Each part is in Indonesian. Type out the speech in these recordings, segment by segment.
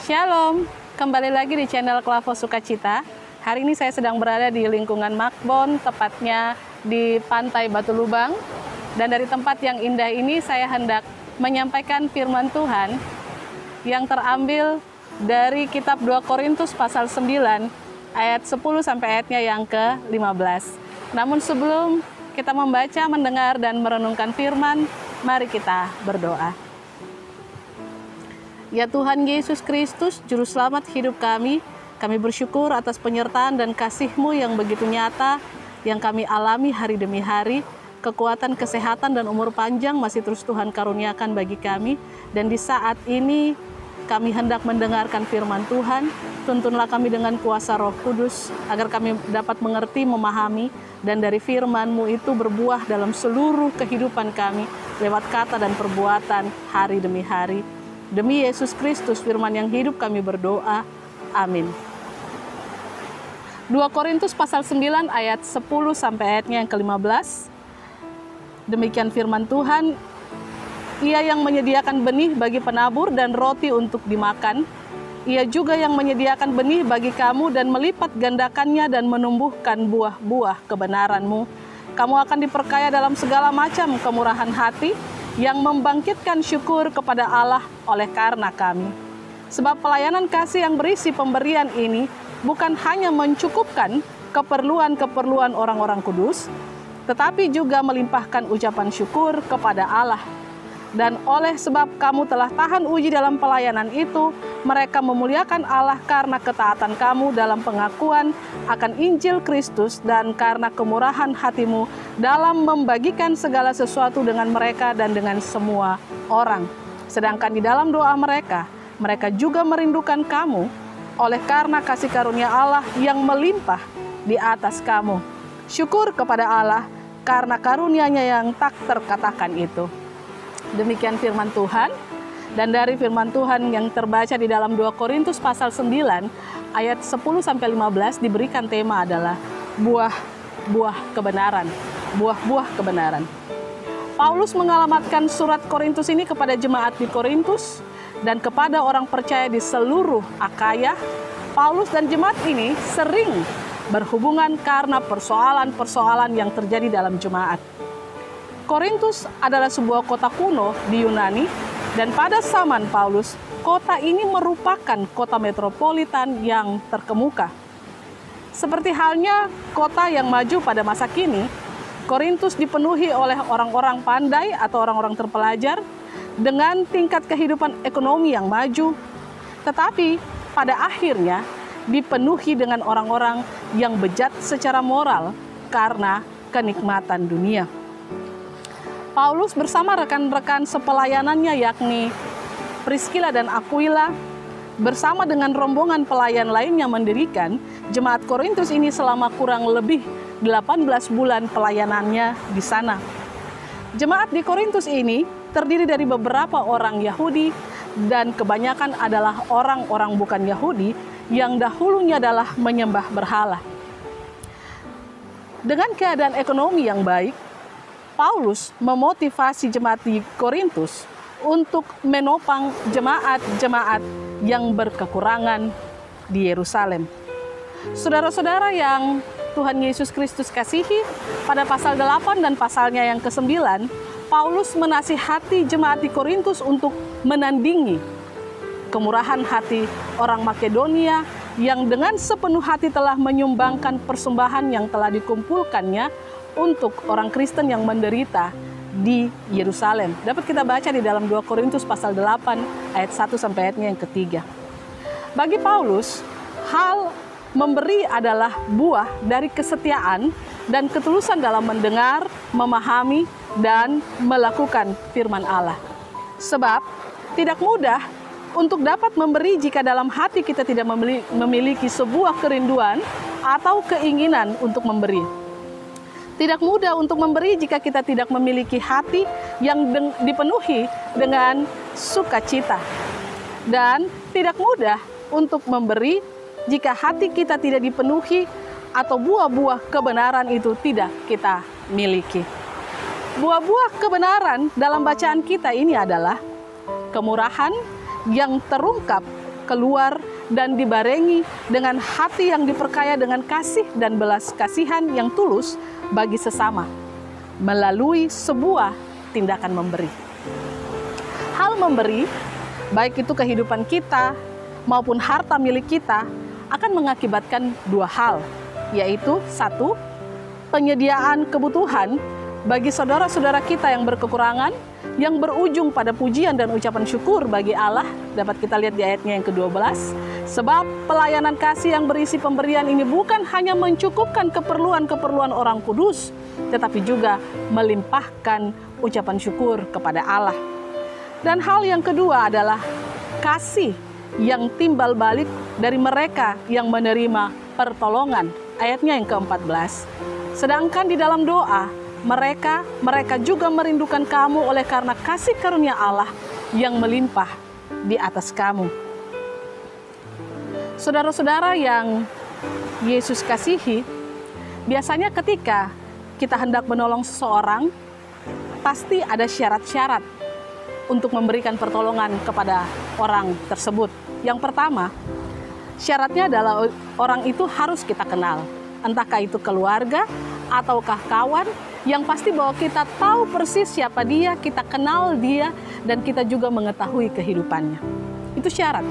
Shalom, kembali lagi di channel Klavo Sukacita. Hari ini saya sedang berada di lingkungan Makbon, tepatnya di Pantai Batu Lubang. Dan dari tempat yang indah ini saya hendak menyampaikan firman Tuhan yang terambil dari kitab 2 Korintus pasal 9 ayat 10 sampai ayatnya yang ke-15. Namun sebelum kita membaca, mendengar, dan merenungkan firman, mari kita berdoa. Ya Tuhan Yesus Kristus, Juru Selamat hidup kami bersyukur atas penyertaan dan kasih-Mu yang begitu nyata, yang kami alami hari demi hari. Kekuatan, kesehatan, dan umur panjang masih terus Tuhan karuniakan bagi kami. Dan di saat ini kami hendak mendengarkan firman Tuhan. Tuntunlah kami dengan kuasa Roh Kudus, agar kami dapat mengerti, memahami, dan dari firman-Mu itu berbuah dalam seluruh kehidupan kami, lewat kata dan perbuatan hari demi hari. Demi Yesus Kristus, firman yang hidup, kami berdoa. Amin. 2 Korintus pasal 9 ayat 10 sampai ayatnya yang ke-15. Demikian firman Tuhan. Ia yang menyediakan benih bagi penabur dan roti untuk dimakan. Ia juga yang menyediakan benih bagi kamu dan melipat gandakannya dan menumbuhkan buah-buah kebenaran-Mu. Kamu akan diperkaya dalam segala macam kemurahan hati, yang membangkitkan syukur kepada Allah oleh karena kami. Sebab pelayanan kasih yang berisi pemberian ini bukan hanya mencukupkan keperluan-keperluan orang-orang kudus, tetapi juga melimpahkan ucapan syukur kepada Allah. Dan oleh sebab kamu telah tahan uji dalam pelayanan itu, mereka memuliakan Allah karena ketaatan kamu dalam pengakuan akan Injil Kristus dan karena kemurahan hatimu dalam membagikan segala sesuatu dengan mereka dan dengan semua orang. Sedangkan di dalam doa mereka, mereka juga merindukan kamu oleh karena kasih karunia Allah yang melimpah di atas kamu. Syukur kepada Allah karena karunia-Nya yang tak terkatakan itu. Demikian firman Tuhan. Dan dari firman Tuhan yang terbaca di dalam 2 Korintus pasal 9 ayat 10 sampai 15 diberikan tema adalah buah-buah kebenaran. Buah-buah kebenaran. Paulus mengalamatkan surat Korintus ini kepada jemaat di Korintus dan kepada orang percaya di seluruh Akaya. Paulus dan jemaat ini sering berhubungan karena persoalan-persoalan yang terjadi dalam jemaat. Korintus adalah sebuah kota kuno di Yunani, dan pada zaman Paulus, kota ini merupakan kota metropolitan yang terkemuka. Seperti halnya kota yang maju pada masa kini, Korintus dipenuhi oleh orang-orang pandai atau orang-orang terpelajar dengan tingkat kehidupan ekonomi yang maju, tetapi pada akhirnya dipenuhi dengan orang-orang yang bejat secara moral karena kenikmatan dunia. Paulus bersama rekan-rekan sepelayanannya yakni Priscilla dan Aquila bersama dengan rombongan pelayan lain yang mendirikan jemaat Korintus ini selama kurang lebih 18 bulan pelayanannya di sana. Jemaat di Korintus ini terdiri dari beberapa orang Yahudi dan kebanyakan adalah orang-orang bukan Yahudi yang dahulunya adalah menyembah berhala. Dengan keadaan ekonomi yang baik, Paulus memotivasi jemaat di Korintus untuk menopang jemaat-jemaat yang berkekurangan di Yerusalem. Saudara-saudara yang Tuhan Yesus Kristus kasihi, pada pasal 8 dan pasalnya yang ke-9, Paulus menasihati jemaat di Korintus untuk menandingi kemurahan hati orang Makedonia yang dengan sepenuh hati telah menyumbangkan persembahan yang telah dikumpulkannya untuk orang Kristen yang menderita di Yerusalem. Dapat kita baca di dalam 2 Korintus pasal 8 ayat 1 sampai ayatnya yang ketiga. Bagi Paulus, hal memberi adalah buah dari kesetiaan dan ketulusan dalam mendengar, memahami, dan melakukan firman Allah. Sebab tidak mudah untuk dapat memberi jika dalam hati kita tidak memiliki sebuah kerinduan atau keinginan untuk memberi. Tidak mudah untuk memberi jika kita tidak memiliki hati yang dipenuhi dengan sukacita. Dan tidak mudah untuk memberi jika hati kita tidak dipenuhi atau buah-buah kebenaran itu tidak kita miliki. Buah-buah kebenaran dalam bacaan kita ini adalah kemurahan yang terungkap keluar dan dibarengi dengan hati yang diperkaya dengan kasih dan belas kasihan yang tulus bagi sesama melalui sebuah tindakan memberi. Hal memberi, baik itu kehidupan kita maupun harta milik kita, akan mengakibatkan dua hal, yaitu satu, penyediaan kebutuhan bagi saudara-saudara kita yang berkekurangan, yang berujung pada pujian dan ucapan syukur bagi Allah, dapat kita lihat di ayatnya yang ke-12. Sebab pelayanan kasih yang berisi pemberian ini bukan hanya mencukupkan keperluan-keperluan orang kudus, tetapi juga melimpahkan ucapan syukur kepada Allah. Dan hal yang kedua adalah kasih yang timbal balik dari mereka yang menerima pertolongan. Ayatnya yang ke-14. Sedangkan di dalam doa, mereka juga merindukan kamu oleh karena kasih karunia Allah yang melimpah di atas kamu. Saudara-saudara yang Yesus kasihi, biasanya ketika kita hendak menolong seseorang, pasti ada syarat-syarat untuk memberikan pertolongan kepada orang tersebut. Yang pertama, syaratnya adalah orang itu harus kita kenal. Entahkah itu keluarga ataukah kawan, yang pasti bahwa kita tahu persis siapa dia, kita kenal dia, dan kita juga mengetahui kehidupannya. Itu syarat.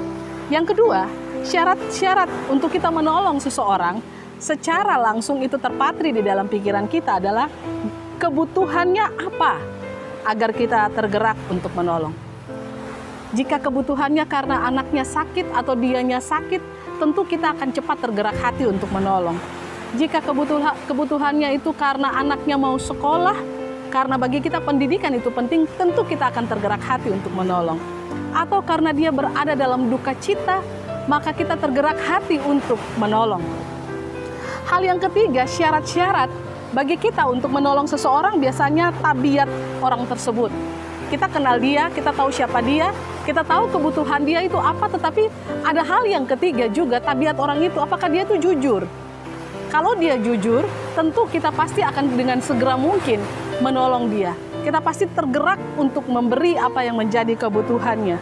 Yang kedua, syarat-syarat untuk kita menolong seseorang secara langsung itu terpatri di dalam pikiran kita adalah kebutuhannya apa agar kita tergerak untuk menolong. Jika kebutuhannya karena anaknya sakit atau dianya sakit, tentu kita akan cepat tergerak hati untuk menolong. Jika kebutuhannya itu karena anaknya mau sekolah, karena bagi kita pendidikan itu penting, tentu kita akan tergerak hati untuk menolong. Atau karena dia berada dalam duka cita, maka kita tergerak hati untuk menolong. Hal yang ketiga, syarat-syarat bagi kita untuk menolong seseorang biasanya tabiat orang tersebut. Kita kenal dia, kita tahu siapa dia, kita tahu kebutuhan dia itu apa, tetapi ada hal yang ketiga juga, tabiat orang itu, apakah dia itu jujur. Kalau dia jujur, tentu kita pasti akan dengan segera mungkin menolong dia. Kita pasti tergerak untuk memberi apa yang menjadi kebutuhannya.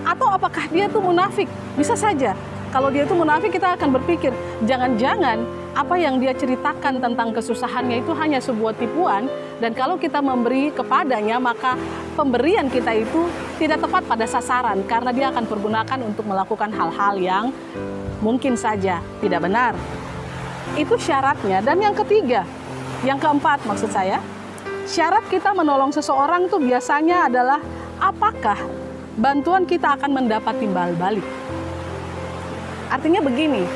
Atau apakah dia itu munafik? Bisa saja. Kalau dia itu munafik, kita akan berpikir, jangan-jangan apa yang dia ceritakan tentang kesusahannya itu hanya sebuah tipuan, dan kalau kita memberi kepadanya, maka pemberian kita itu tidak tepat pada sasaran, karena dia akan pergunakan untuk melakukan hal-hal yang mungkin saja tidak benar. Itu syaratnya. Dan yang ketiga, yang keempat maksud saya, syarat kita menolong seseorang itu biasanya adalah apakah bantuan kita akan mendapat timbal balik. Artinya begini,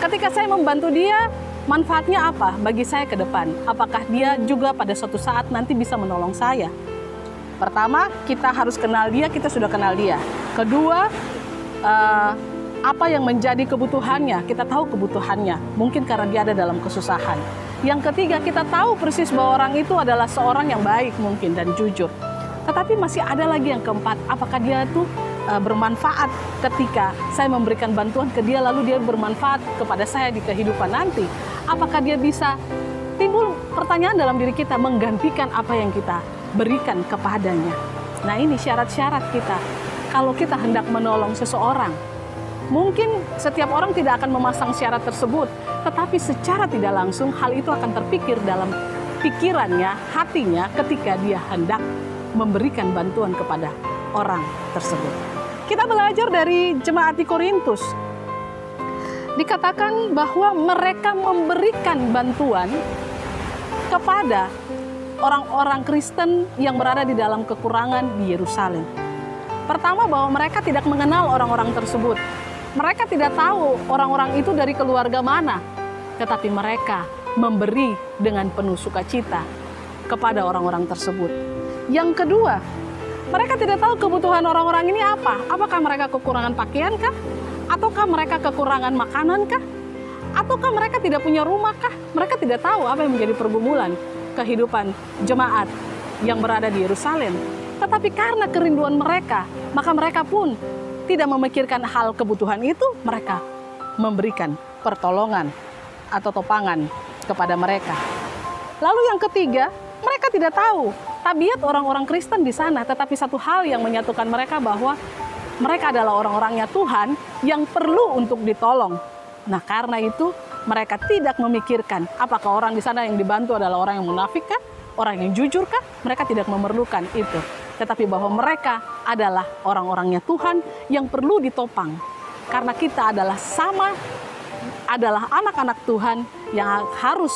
ketika saya membantu dia, manfaatnya apa bagi saya ke depan? Apakah dia juga pada suatu saat nanti bisa menolong saya? Pertama, kita harus kenal dia, kita sudah kenal dia. Kedua, apa yang menjadi kebutuhannya, kita tahu kebutuhannya, mungkin karena dia ada dalam kesusahan. Yang ketiga, kita tahu persis bahwa orang itu adalah seorang yang baik mungkin dan jujur. Tetapi masih ada lagi yang keempat, apakah dia itu bermanfaat ketika saya memberikan bantuan ke dia, lalu dia bermanfaat kepada saya di kehidupan nanti. Apakah dia bisa, timbul pertanyaan dalam diri kita, menggantikan apa yang kita berikan kepadanya. Nah, ini syarat-syarat kita kalau kita hendak menolong seseorang. Mungkin setiap orang tidak akan memasang syarat tersebut, tetapi secara tidak langsung hal itu akan terpikir dalam pikirannya, hatinya ketika dia hendak memberikan bantuan kepada orang tersebut. Kita belajar dari jemaat di Korintus. Dikatakan bahwa mereka memberikan bantuan kepada orang-orang Kristen yang berada di dalam kekurangan di Yerusalem. Pertama, bahwa mereka tidak mengenal orang-orang tersebut. Mereka tidak tahu orang-orang itu dari keluarga mana, tetapi mereka memberi dengan penuh sukacita kepada orang-orang tersebut. Yang kedua, mereka tidak tahu kebutuhan orang-orang ini apa. Apakah mereka kekurangan pakaian kah? Ataukah mereka kekurangan makanan kah? Ataukah mereka tidak punya rumah kah? Mereka tidak tahu apa yang menjadi pergumulan kehidupan jemaat yang berada di Yerusalem. Tetapi karena kerinduan mereka, maka mereka pun tidak memikirkan hal kebutuhan itu, mereka memberikan pertolongan atau topangan kepada mereka. Lalu yang ketiga, mereka tidak tahu tabiat orang-orang Kristen di sana, tetapi satu hal yang menyatukan mereka bahwa mereka adalah orang-orangnya Tuhan yang perlu untuk ditolong. Nah, karena itu mereka tidak memikirkan apakah orang di sana yang dibantu adalah orang yang munafik kah, orang yang jujur kah. Mereka tidak memerlukan itu, tetapi bahwa mereka adalah orang-orangnya Tuhan yang perlu ditopang. Karena kita adalah adalah anak-anak Tuhan yang harus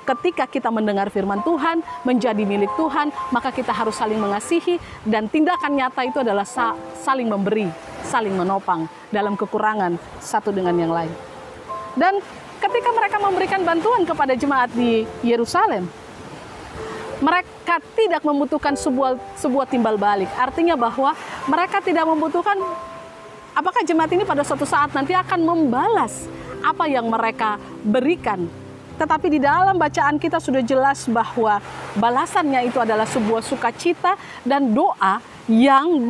ketika kita mendengar firman Tuhan, menjadi milik Tuhan, maka kita harus saling mengasihi, dan tindakan nyata itu adalah saling memberi, saling menopang dalam kekurangan satu dengan yang lain. Dan ketika mereka memberikan bantuan kepada jemaat di Yerusalem, mereka tidak membutuhkan sebuah timbal balik. Artinya bahwa mereka tidak membutuhkan apakah jemaat ini pada suatu saat nanti akan membalas apa yang mereka berikan. Tetapi di dalam bacaan kita sudah jelas bahwa balasannya itu adalah sebuah sukacita dan doa yang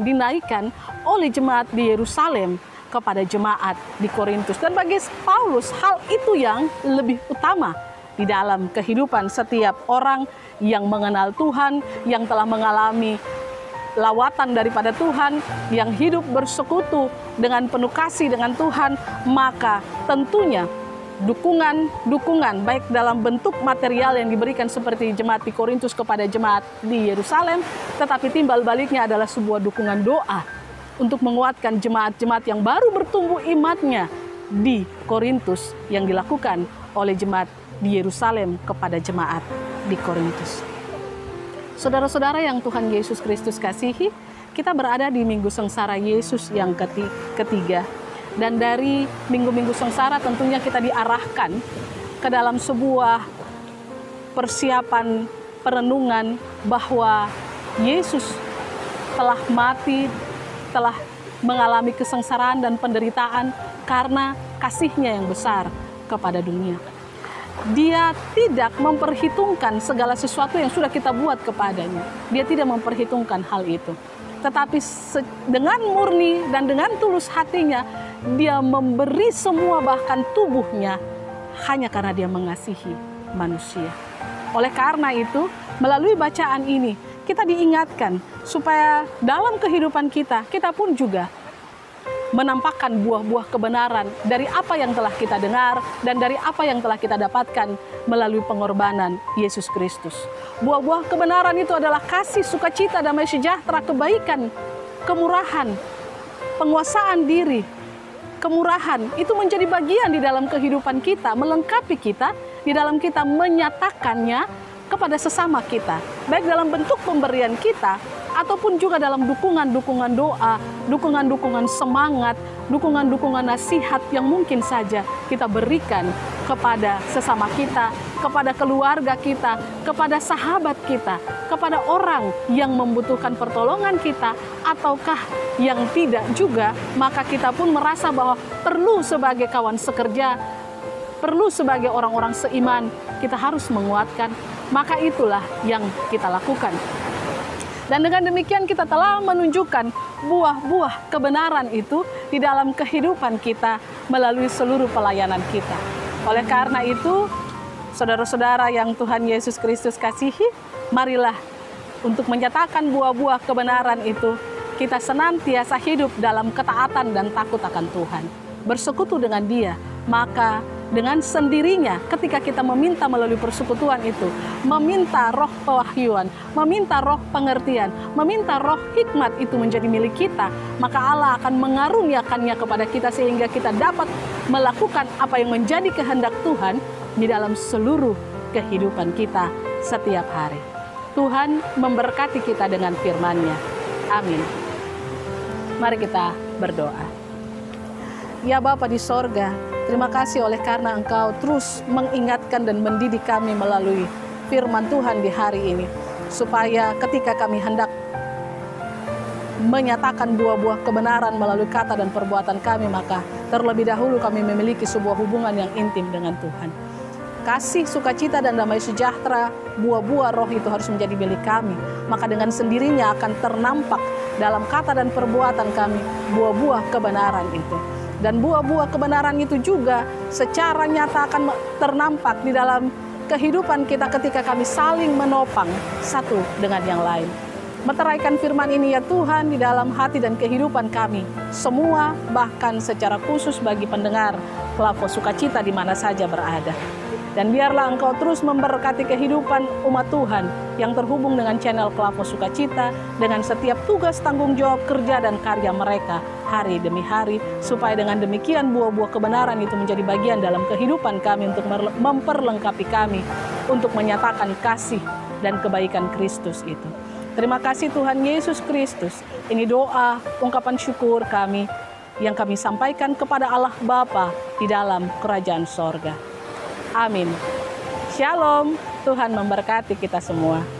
dinaikkan oleh jemaat di Yerusalem kepada jemaat di Korintus. Dan bagi Paulus, hal itu yang lebih utama di dalam kehidupan setiap orang yang mengenal Tuhan, yang telah mengalami lawatan daripada Tuhan, yang hidup bersekutu dengan penuh kasih dengan Tuhan. Maka tentunya dukungan baik dalam bentuk material yang diberikan seperti jemaat di Korintus kepada jemaat di Yerusalem, tetapi timbal baliknya adalah sebuah dukungan doa untuk menguatkan jemaat-jemaat yang baru bertumbuh imannya di Korintus yang dilakukan oleh jemaat di Yerusalem kepada jemaat di Korintus. Saudara-saudara yang Tuhan Yesus Kristus kasihi, kita berada di Minggu Sengsara Yesus yang ketiga. Dan dari minggu-minggu sengsara tentunya kita diarahkan ke dalam sebuah persiapan perenungan bahwa Yesus telah mati, telah mengalami kesengsaraan dan penderitaan karena kasih-Nya yang besar kepada dunia. Dia tidak memperhitungkan segala sesuatu yang sudah kita buat kepadanya. Dia tidak memperhitungkan hal itu. Tetapi dengan murni dan dengan tulus hatinya, dia memberi semua, bahkan tubuhnya, hanya karena dia mengasihi manusia. Oleh karena itu, melalui bacaan ini, kita diingatkan supaya dalam kehidupan kita pun juga menampakkan buah-buah kebenaran dari apa yang telah kita dengar dan dari apa yang telah kita dapatkan melalui pengorbanan Yesus Kristus. Buah-buah kebenaran itu adalah kasih, sukacita, damai sejahtera, kebaikan, kemurahan, penguasaan diri. Kemurahan itu menjadi bagian di dalam kehidupan kita, melengkapi kita di dalam kita menyatakannya kepada sesama kita, baik dalam bentuk pemberian kita ataupun juga dalam dukungan-dukungan doa, dukungan-dukungan semangat, dukungan-dukungan nasihat yang mungkin saja kita berikan kepada sesama kita, kepada keluarga kita, kepada sahabat kita, kepada orang yang membutuhkan pertolongan kita, ataukah yang tidak juga, maka kita pun merasa bahwa perlu sebagai kawan sekerja, perlu sebagai orang-orang seiman, kita harus menguatkan, maka itulah yang kita lakukan. Dan dengan demikian kita telah menunjukkan buah-buah kebenaran itu di dalam kehidupan kita melalui seluruh pelayanan kita. Oleh karena itu, saudara-saudara yang Tuhan Yesus Kristus kasihi, marilah untuk menyatakan buah-buah kebenaran itu, kita senantiasa hidup dalam ketaatan dan takut akan Tuhan. Bersekutu dengan Dia, maka dengan sendirinya ketika kita meminta melalui persekutuan itu, meminta roh pewahyuan, meminta roh pengertian, meminta roh hikmat itu menjadi milik kita, maka Allah akan mengaruniakannya kepada kita sehingga kita dapat melakukan apa yang menjadi kehendak Tuhan di dalam seluruh kehidupan kita setiap hari. Tuhan memberkati kita dengan firman-Nya. Amin. Mari kita berdoa. Ya Bapa di sorga, terima kasih oleh karena Engkau terus mengingatkan dan mendidik kami melalui firman Tuhan di hari ini. Supaya ketika kami hendak menyatakan buah-buah kebenaran melalui kata dan perbuatan kami, maka terlebih dahulu kami memiliki sebuah hubungan yang intim dengan Tuhan. Kasih, sukacita, dan damai sejahtera, buah-buah roh itu harus menjadi milik kami. Maka dengan sendirinya akan ternampak dalam kata dan perbuatan kami buah-buah kebenaran itu. Dan buah-buah kebenaran itu juga secara nyata akan ternampak di dalam kehidupan kita ketika kami saling menopang satu dengan yang lain. Meteraikan firman ini ya Tuhan di dalam hati dan kehidupan kami semua, bahkan secara khusus bagi pendengar Klavo Sukacita di mana saja berada. Dan biarlah Engkau terus memberkati kehidupan umat Tuhan yang terhubung dengan channel Klavo Sukacita dengan setiap tugas tanggung jawab kerja dan karya mereka hari demi hari, supaya dengan demikian buah-buah kebenaran itu menjadi bagian dalam kehidupan kami untuk memperlengkapi kami untuk menyatakan kasih dan kebaikan Kristus itu. Terima kasih Tuhan Yesus Kristus. Ini doa, ungkapan syukur kami yang kami sampaikan kepada Allah Bapa di dalam kerajaan sorga. Amin. Shalom, Tuhan memberkati kita semua.